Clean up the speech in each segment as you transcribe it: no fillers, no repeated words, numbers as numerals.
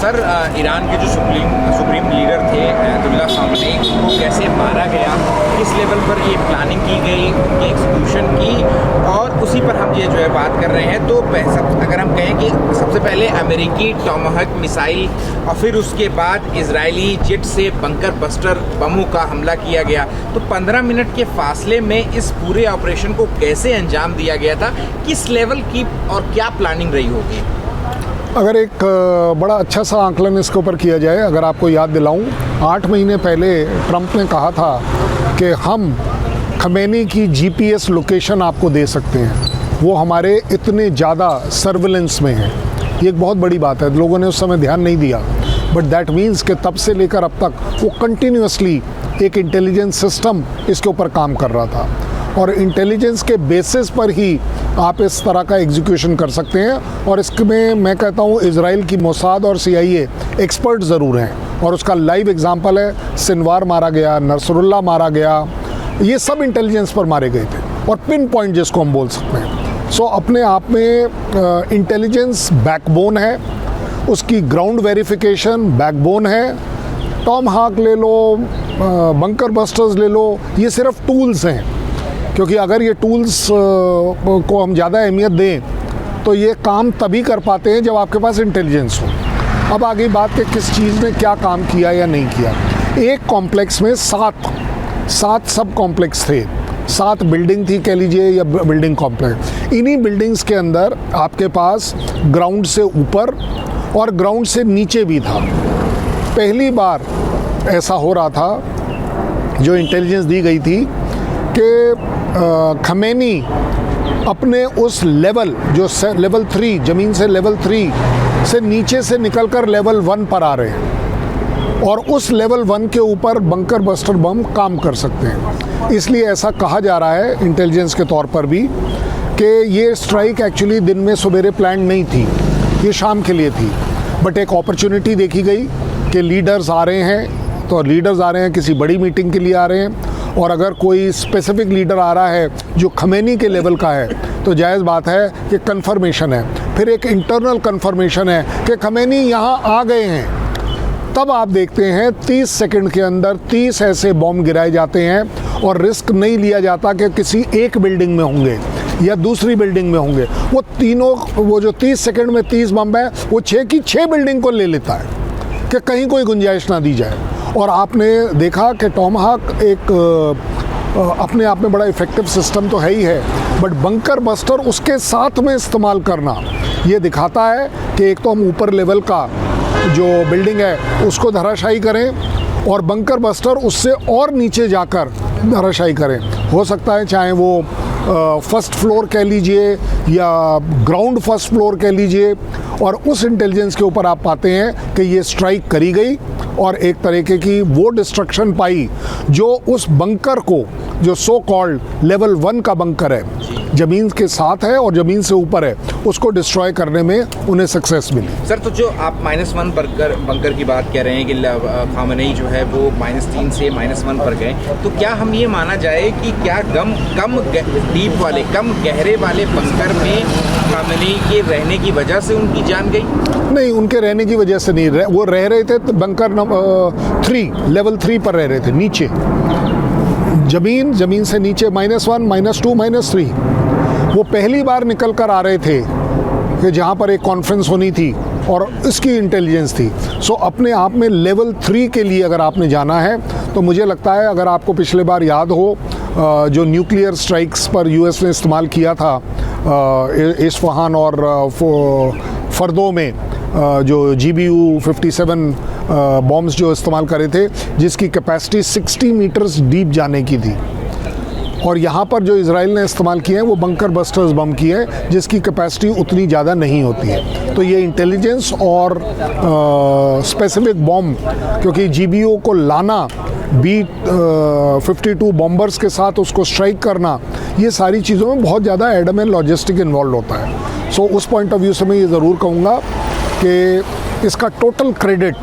Sir Iran के जो supreme leader थे अयातुल्लाह खामेनी, उनको कैसे मारा गया, किस लेवल पर ये प्लानिंग की गई, उनकी एग्जीक्यूशन की, और उसी पर हम ये जो है बात कर रहे हैं। तो अगर हम कहें कि सबसे पहले अमेरिकी टॉमहॉक मिसाइल और फिर उसके बाद इजरायली जेट से बंकर बस्टर बमों का हमला किया गया, तो 15 मिनट के फासले में इस पूरे ऑपरेशन को कैसे अंजाम दिया गया था, किस लेवल की और क्या प्लानिंग रही होगी? अगर एक बड़ा अच्छा सा आंकलन इसके ऊपर किया जाए, अगर आपको याद दिलाऊं, 8 महीने पहले ट्रंप ने कहा था कि हम खमेनी की जीपीएस लोकेशन आपको दे सकते हैं, वो हमारे इतने ज़्यादा सर्विलेंस में है। ये एक बहुत बड़ी बात है, लोगों ने उस समय ध्यान नहीं दिया, बट दैट मीन्स कि तब से लेकर अब तक वो कंटिन्यूसली एक इंटेलिजेंस सिस्टम इसके ऊपर काम कर रहा था, और इंटेलिजेंस के बेसिस पर ही आप इस तरह का एग्जीक्यूशन कर सकते हैं। और इसमें मैं कहता हूँ इजराइल की मोसाद और CIA एक्सपर्ट ज़रूर हैं, और उसका लाइव एग्जांपल है सिनवार मारा गया, नसरुल्ला मारा गया, ये सब इंटेलिजेंस पर मारे गए थे, और पिन पॉइंट जिसको हम बोल सकते हैं। सो अपने आप में इंटेलिजेंस बैकबोन है, उसकी ग्राउंड वेरिफिकेशन बैकबोन है। टॉमहॉक ले लो, बंकर बस्टर्स ले लो, ये सिर्फ टूल्स हैं, क्योंकि अगर ये टूल्स को हम ज़्यादा अहमियत दें तो ये काम तभी कर पाते हैं जब आपके पास इंटेलिजेंस हो। अब आगे बात कि किस चीज़ ने क्या काम किया या नहीं किया। एक कॉम्प्लेक्स में सात सब कॉम्प्लेक्स थे, 7 बिल्डिंग थी कह लीजिए, या बिल्डिंग कॉम्प्लेक्स। इन्हीं बिल्डिंग्स के अंदर आपके पास ग्राउंड से ऊपर और ग्राउंड से नीचे भी था। पहली बार ऐसा हो रहा था, जो इंटेलिजेंस दी गई थी कि खमेनी अपने उस लेवल जो लेवल 3 ज़मीन से लेवल 3 से नीचे से निकलकर लेवल 1 पर आ रहे हैं, और उस लेवल 1 के ऊपर बंकर बस्टर बम काम कर सकते हैं। इसलिए ऐसा कहा जा रहा है इंटेलिजेंस के तौर पर भी कि ये स्ट्राइक एक्चुअली दिन में सवेरे प्लान नहीं थी, ये शाम के लिए थी, बट एक अपॉर्चुनिटी देखी गई कि लीडर्स आ रहे हैं, तो लीडर्स आ रहे हैं किसी बड़ी मीटिंग के लिए आ रहे हैं, और अगर कोई स्पेसिफिक लीडर आ रहा है जो खमेनी के लेवल का है, तो जायज़ बात है कि कंफर्मेशन है, फिर एक इंटरनल कंफर्मेशन है कि खमेनी यहाँ आ गए हैं। तब आप देखते हैं 30 सेकंड के अंदर 30 ऐसे बॉम्ब गिराए जाते हैं, और रिस्क नहीं लिया जाता कि किसी एक बिल्डिंग में होंगे या दूसरी बिल्डिंग में होंगे। वो तीनों, वो जो 30 सेकंड में 30 बम है, वो 6 की 6 बिल्डिंग को ले लेता है कि कहीं कोई गुंजाइश ना दी जाए। और आपने देखा कि टॉमहॉक एक अपने आप में बड़ा इफ़ेक्टिव सिस्टम तो है ही है, बट बंकर बस्टर उसके साथ में इस्तेमाल करना ये दिखाता है कि एक तो हम ऊपर लेवल का जो बिल्डिंग है उसको धराशायी करें, और बंकर बस्टर उससे और नीचे जाकर धराशायी करें। हो सकता है चाहे वो फर्स्ट फ्लोर कह लीजिए या ग्राउंड फर्स्ट फ्लोर कह लीजिए, और उस इंटेलिजेंस के ऊपर आप पाते हैं कि ये स्ट्राइक करी गई, और एक तरीके की वो डिस्ट्रक्शन पाई जो उस बंकर को, जो सो कॉल्ड लेवल 1 का बंकर है, ज़मीन के साथ है और ज़मीन से ऊपर है, उसको डिस्ट्रॉय करने में उन्हें सक्सेस मिली। सर, तो जो आप -1 बंकर की बात कह रहे हैं कि खामेनी जो है वो -3 से -1 पर गए, तो क्या हम ये माना जाए कि क्या कम डीप वाले, कम गहरे वाले बंकर में खामेनी के रहने की वजह से उनकी जान गई? नहीं, उनके रहने की वजह से नहीं, वो रह रहे थे तो बंकर लेवल 3 पर रह रहे थे, नीचे ज़मीन से नीचे -1, -2, -3। वो पहली बार निकल कर आ रहे थे कि जहाँ पर एक कॉन्फ्रेंस होनी थी, और इसकी इंटेलिजेंस थी। सो अपने आप में लेवल 3 के लिए अगर आपने जाना है, तो मुझे लगता है, अगर आपको पिछले बार याद हो जो न्यूक्लियर स्ट्राइक्स पर US ने इस्तेमाल किया था इस्फहान और फर्दो में, जो GBU 57 बॉम्ब्स जो इस्तेमाल करे थे, जिसकी कैपेसिटी 60 मीटर्स डीप जाने की थी, और यहाँ पर जो इजराइल ने इस्तेमाल किए हैं वो बंकर बस्टर्स बम की है, जिसकी कैपेसिटी उतनी ज़्यादा नहीं होती है। तो ये इंटेलिजेंस और स्पेसिफिक बॉम्ब, क्योंकि GBU को लाना, B-52 बॉम्बर्स के साथ उसको स्ट्राइक करना, ये सारी चीज़ों में बहुत ज़्यादा एडम एंड लॉजिस्टिक इन्वॉल्व होता है। सो उस पॉइंट ऑफ व्यू से मैं ये ज़रूर कहूँगा कि इसका टोटल क्रेडिट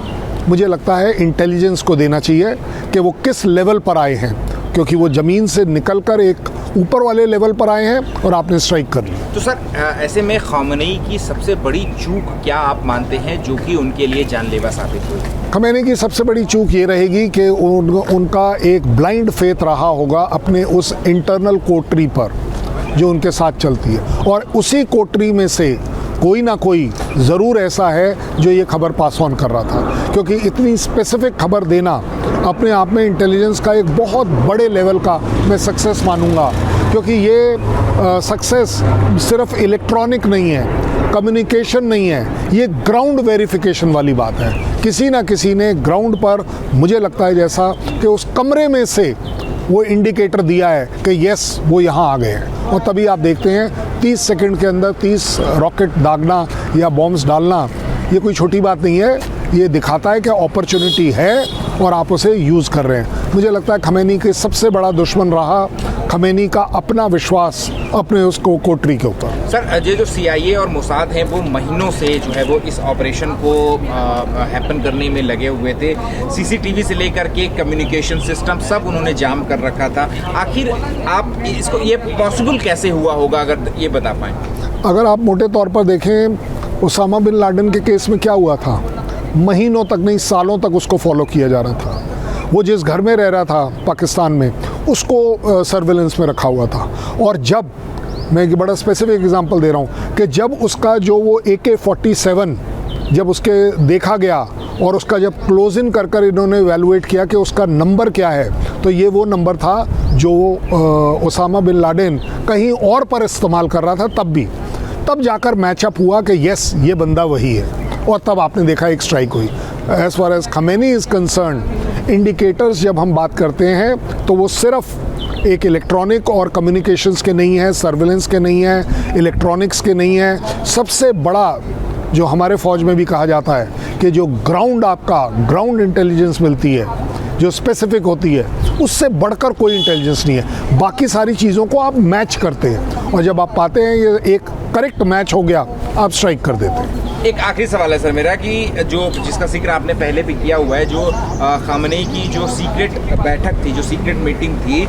मुझे लगता है इंटेलिजेंस को देना चाहिए कि वो किस लेवल पर आए हैं, क्योंकि वो ज़मीन से निकलकर एक ऊपर वाले लेवल पर आए हैं और आपने स्ट्राइक कर ली। तो सर ऐसे में ख़ामेनी की सबसे बड़ी चूक क्या आप मानते हैं जो कि उनके लिए जानलेवा साबित हुई? खमेनी की सबसे बड़ी चूक ये रहेगी कि उनका एक ब्लाइंड फेथ रहा होगा अपने उस इंटरनल कोटरी पर जो उनके साथ चलती है, और उसी कोटरी में से कोई ना कोई ज़रूर ऐसा है जो ये खबर पास ऑन कर रहा था, क्योंकि इतनी स्पेसिफिक खबर देना अपने आप में इंटेलिजेंस का एक बहुत बड़े लेवल का मैं सक्सेस मानूंगा, क्योंकि ये सक्सेस सिर्फ इलेक्ट्रॉनिक नहीं है, कम्युनिकेशन नहीं है, ये ग्राउंड वेरिफिकेशन वाली बात है। किसी ना किसी ने ग्राउंड पर, मुझे लगता है जैसा कि उस कमरे में से वो इंडिकेटर दिया है कि यस वो यहाँ आ गए हैं, और तभी आप देखते हैं 30 सेकंड के अंदर 30 रॉकेट दागना या बॉम्ब्स डालना ये कोई छोटी बात नहीं है। ये दिखाता है कि अपॉर्चुनिटी है और आप उसे यूज़ कर रहे हैं। मुझे लगता है खमेनी के सबसे बड़ा दुश्मन रहा खमेनी का अपना विश्वास अपने उसको कोटरी के ऊपर। सर ये जो CIA और मोसाद हैं वो महीनों से जो है वो इस ऑपरेशन को हैपन करने में लगे हुए थे। CCTV से लेकर के कम्युनिकेशन सिस्टम सब उन्होंने जाम कर रखा था। आखिर आप इसको ये पॉसिबल कैसे हुआ होगा, अगर ये बता पाएँ? अगर आप मोटे तौर पर देखें, उसामा बिन लादेन के केस में क्या हुआ था, महीनों तक नहीं सालों तक उसको फॉलो किया जा रहा था। वो जिस घर में रह रहा था पाकिस्तान में उसको सर्विलेंस में रखा हुआ था, और जब मैं एक बड़ा स्पेसिफिक एग्जांपल दे रहा हूँ कि जब उसका जो वो AK-47 जब उसके देखा गया और उसका जब क्लोज इन कर कर इन्होंने एवेलुएट किया कि उसका नंबर क्या है, तो ये वो नंबर था जो उसामा बिन लादेन कहीं और पर इस्तेमाल कर रहा था। तब जाकर मैचअप हुआ कि यस ये बंदा वही है, और तब आपने देखा एक स्ट्राइक हुई। As far as Khamenei is concern, indicators जब हम बात करते हैं तो वो सिर्फ एक इलेक्ट्रॉनिक और कम्युनिकेशंस के नहीं है, सर्विलेंस के नहीं है, इलेक्ट्रॉनिक्स के नहीं है। सबसे बड़ा जो हमारे फ़ौज में भी कहा जाता है कि जो ग्राउंड इंटेलिजेंस मिलती है, जो स्पेसिफिक होती है, उससे बढ़कर कोई इंटेलिजेंस नहीं है। बाकी सारी चीज़ों को आप मैच करते हैं, और जब आप पाते हैं ये एक करेक्ट मैच हो गया, आप स्ट्राइक कर देते हैं। एक आखिरी सवाल है सर मेरा कि जो जिसका जिक्र आपने पहले भी किया हुआ है, जो खामेनी की जो सीक्रेट बैठक थी, जो सीक्रेट मीटिंग थी,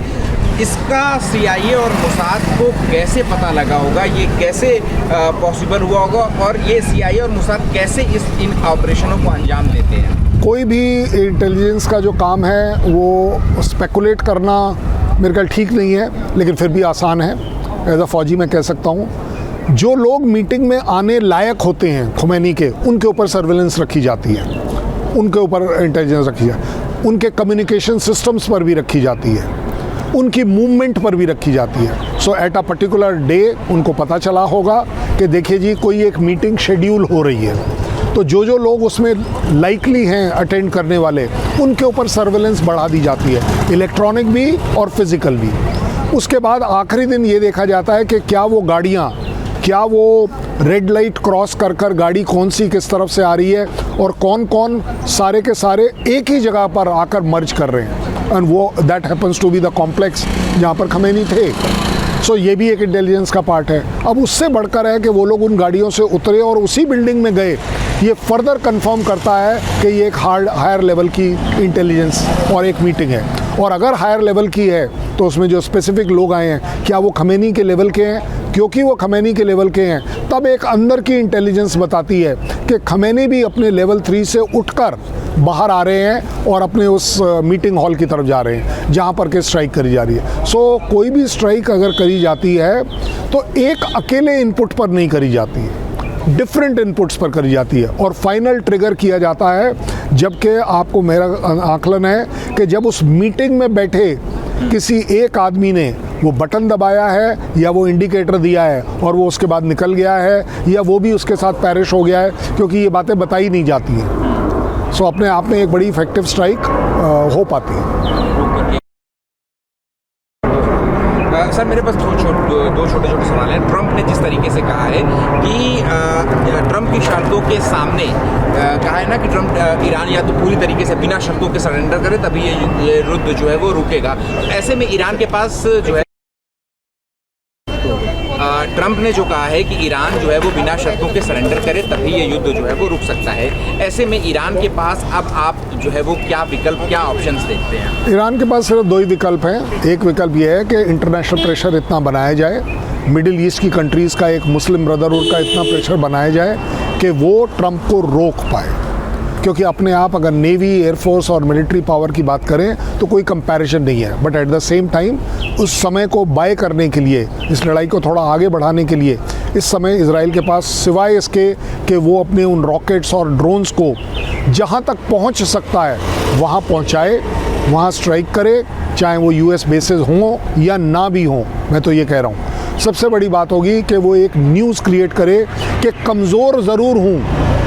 इसका CIA और मोसाद को कैसे पता लगा होगा, ये कैसे पॉसिबल हुआ होगा, और ये CIA और मोसाद कैसे इन ऑपरेशनों को अंजाम देते हैं? कोई भी इंटेलिजेंस का जो काम है वो स्पेकुलेट करना मेरे ख्याल ठीक नहीं है, लेकिन फिर भी आसान है। एज अ फौजी मैं कह सकता हूँ, जो लोग मीटिंग में आने लायक होते हैं खमेनी के, उनके ऊपर सर्विलेंस रखी जाती है, उनके ऊपर इंटेलिजेंस रखी जाती है, उनके कम्युनिकेशन सिस्टम्स पर भी रखी जाती है, उनकी मूवमेंट पर भी रखी जाती है। सो एट अ पर्टिकुलर डे उनको पता चला होगा कि देखिए जी कोई एक मीटिंग शेड्यूल हो रही है, तो जो लोग उसमें लाइकली हैं अटेंड करने वाले, उनके ऊपर सर्विलेंस बढ़ा दी जाती है, इलेक्ट्रॉनिक भी और फिज़िकल भी। उसके बाद आखिरी दिन ये देखा जाता है कि क्या वो रेड लाइट क्रॉस कर गाड़ी कौन सी किस तरफ से आ रही है, और कौन सारे के सारे एक ही जगह पर आकर मर्ज कर रहे हैं, एंड वो that happens to be the complex जहाँ पर खमेनी थे। सो ये भी एक इंटेलिजेंस का पार्ट है। अब उससे बढ़कर है कि वो लोग उन गाड़ियों से उतरे और उसी बिल्डिंग में गए, ये फर्दर कंफर्म करता है कि ये एक हायर लेवल की इंटेलिजेंस और एक मीटिंग है। और अगर हायर लेवल की है तो उसमें जो स्पेसिफिक लोग आए हैं, क्या वो खमेनी के लेवल के हैं? क्योंकि वो खमेनी के लेवल के हैं, तब एक अंदर की इंटेलिजेंस बताती है कि खमेनी भी अपने लेवल 3 से उठकर बाहर आ रहे हैं और अपने उस मीटिंग हॉल की तरफ जा रहे हैं जहाँ पर के स्ट्राइक करी जा रही है। सो कोई भी स्ट्राइक अगर करी जाती है तो एक अकेले इनपुट पर नहीं करी जाती है, डिफरेंट इनपुट्स पर करी जाती है, और फाइनल ट्रिगर किया जाता है जबकि आपको मेरा आकलन है कि जब उस मीटिंग में बैठे किसी एक आदमी ने वो बटन दबाया है या वो इंडिकेटर दिया है और वो उसके बाद निकल गया है, या वो भी उसके साथ पेरिश हो गया है, क्योंकि ये बातें बताई नहीं जाती हैं। सो अपने आप में एक बड़ी इफेक्टिव स्ट्राइक हो पाती है। सर मेरे पास दो छोटे सवाल हैं। ट्रंप ने जिस तरीके से कहा है कि ट्रंप की शर्तों के सामने कहा है ना कि ट्रंप ईरान या तो पूरी तरीके से बिना शर्तों के सरेंडर करे तभी ये युद्ध जो है वो रुकेगा। ऐसे में ईरान के पास जो है ट्रंप ने जो कहा है कि ईरान जो है वो बिना शर्तों के सरेंडर करे तभी ये युद्ध जो है वो रुक सकता है। ऐसे में ईरान के पास अब आप जो है वो क्या विकल्प, क्या ऑप्शंस देखते हैं? ईरान के पास सिर्फ दो ही विकल्प हैं। एक विकल्प ये है कि इंटरनेशनल प्रेशर इतना बनाया जाए, मिडिल ईस्ट की कंट्रीज़ का, एक मुस्लिम ब्रदरहुड का इतना प्रेशर बनाया जाए कि वो ट्रंप को रोक पाए। क्योंकि अपने आप अगर नेवी, एयरफोर्स और मिलिट्री पावर की बात करें तो कोई कंपैरिजन नहीं है, but at the same time उस समय को बाय करने के लिए, इस लड़ाई को थोड़ा आगे बढ़ाने के लिए इस समय इजराइल के पास सिवाय इसके कि वो अपने उन रॉकेट्स और ड्रोन्स को जहाँ तक पहुँच सकता है वहाँ पहुँचाए, वहाँ स्ट्राइक करे, चाहे वो यूएस बेसेस हों या ना भी हों। मैं तो ये कह रहा हूँ सबसे बड़ी बात होगी कि वो एक न्यूज़ क्रिएट करे कि कमज़ोर ज़रूर हूँ,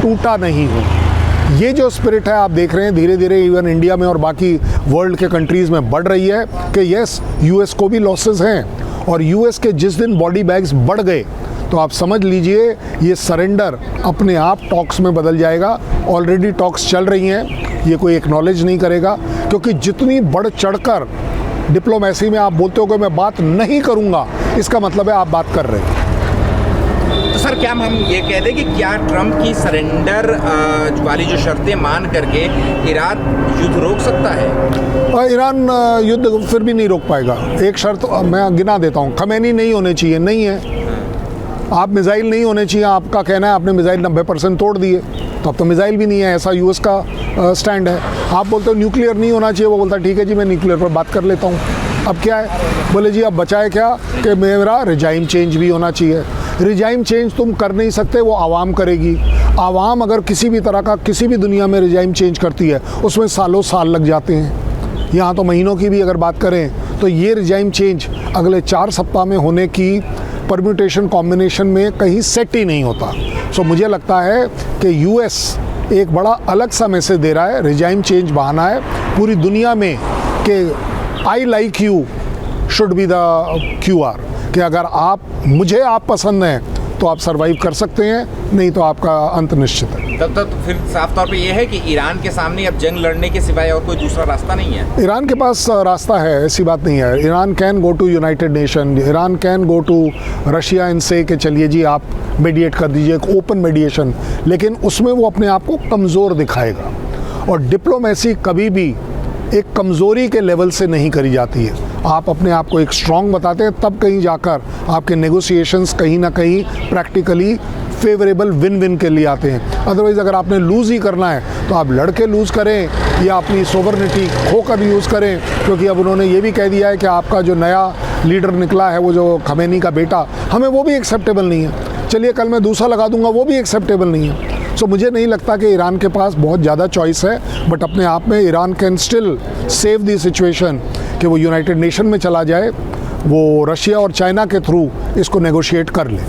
टूटा नहीं हूँ। ये जो स्पिरिट है आप देख रहे हैं धीरे धीरे इवन इंडिया में और बाकी वर्ल्ड के कंट्रीज़ में बढ़ रही है कि यस, यूएस को भी लॉसेस हैं, और यूएस के जिस दिन बॉडी बैग्स बढ़ गए तो आप समझ लीजिए ये सरेंडर अपने आप टॉक्स में बदल जाएगा। ऑलरेडी टॉक्स चल रही हैं, ये कोई एक्नॉलेज नहीं करेगा, क्योंकि जितनी बढ़ चढ़कर डिप्लोमेसी में आप बोलते हो कि मैं बात नहीं करूँगा, इसका मतलब है आप बात कर रहे हैं। तो सर, क्या हम ये कह दें कि क्या ट्रंप की सरेंडर वाली जो शर्तें मान करके ईरान युद्ध रोक सकता है? ईरान युद्ध फिर भी नहीं रोक पाएगा। एक शर्त मैं गिना देता हूँ, खमेनी नहीं होने चाहिए, नहीं है। आप मिसाइल नहीं होने चाहिए, आपका कहना है आपने मिसाइल 90% तोड़ दिए, तो अब तो मिसाइल भी नहीं है, ऐसा यूएस का स्टैंड है। आप बोलते हो न्यूक्लियर नहीं होना चाहिए, वो बोलता है ठीक है जी मैं न्यूक्लियर पर बात कर लेता हूँ। अब क्या है, बोले जी अब बचाए क्या कि मेरा रिजाइम चेंज भी होना चाहिए। रिजाइम चेंज तुम कर नहीं सकते, वो आवाम करेगी। आवाम अगर किसी भी तरह का किसी भी दुनिया में रिजाइम चेंज करती है उसमें सालों साल लग जाते हैं। यहाँ तो महीनों की भी अगर बात करें तो ये रिजाइम चेंज अगले 4 सप्ताह में होने की परम्यूटेशन कॉम्बिनेशन में कहीं सेट ही नहीं होता। सो मुझे लगता है कि यूएस एक बड़ा अलग सा मैसेज दे रहा है, रिजाइम चेंज बहाना है पूरी दुनिया में कि I like you should be the QR, कि अगर मुझे आप पसंद हैं तो आप सरवाइव कर सकते हैं, नहीं तो आपका अंत निश्चित है। तब तक फिर साफ तौर पे ये है कि ईरान के सामने अब जंग लड़ने के सिवाय और कोई दूसरा रास्ता नहीं है। ईरान के पास रास्ता है, ऐसी बात नहीं है। Iran can go to United Nation, Iran can go to Russia and say कि चलिए जी आप मीडिएट कर दीजिए, एक ओपन मीडिएशन, लेकिन उसमें वो अपने आप को कमज़ोर दिखाएगा। और डिप्लोमेसी कभी भी एक कमज़ोरी के लेवल से नहीं करी जाती है। आप अपने आप को एक स्ट्रॉन्ग बताते हैं, तब कहीं जाकर आपके नेगोशिएशंस कहीं ना कहीं प्रैक्टिकली फेवरेबल विन विन के लिए आते हैं। अदरवाइज़ अगर आपने लूज़ ही करना है तो आप लड़के लूज़ करें या अपनी सोवरनिटी खोकर यूज़ करें, क्योंकि अब उन्होंने ये भी कह दिया है कि आपका जो नया लीडर निकला है वो जो खमेनी का बेटा, हमें वो भी एक्सेप्टेबल नहीं है। चलिए कल मैं दूसरा लगा दूंगा, वो भी एक्सेप्टेबल नहीं है। सो मुझे नहीं लगता कि ईरान के पास बहुत ज़्यादा चॉइस है, बट अपने आप में Iran can still save the situation कि वो यूनाइटेड नेशन में चला जाए, वो रशिया और चाइना के थ्रू इसको नेगोशिएट कर ले।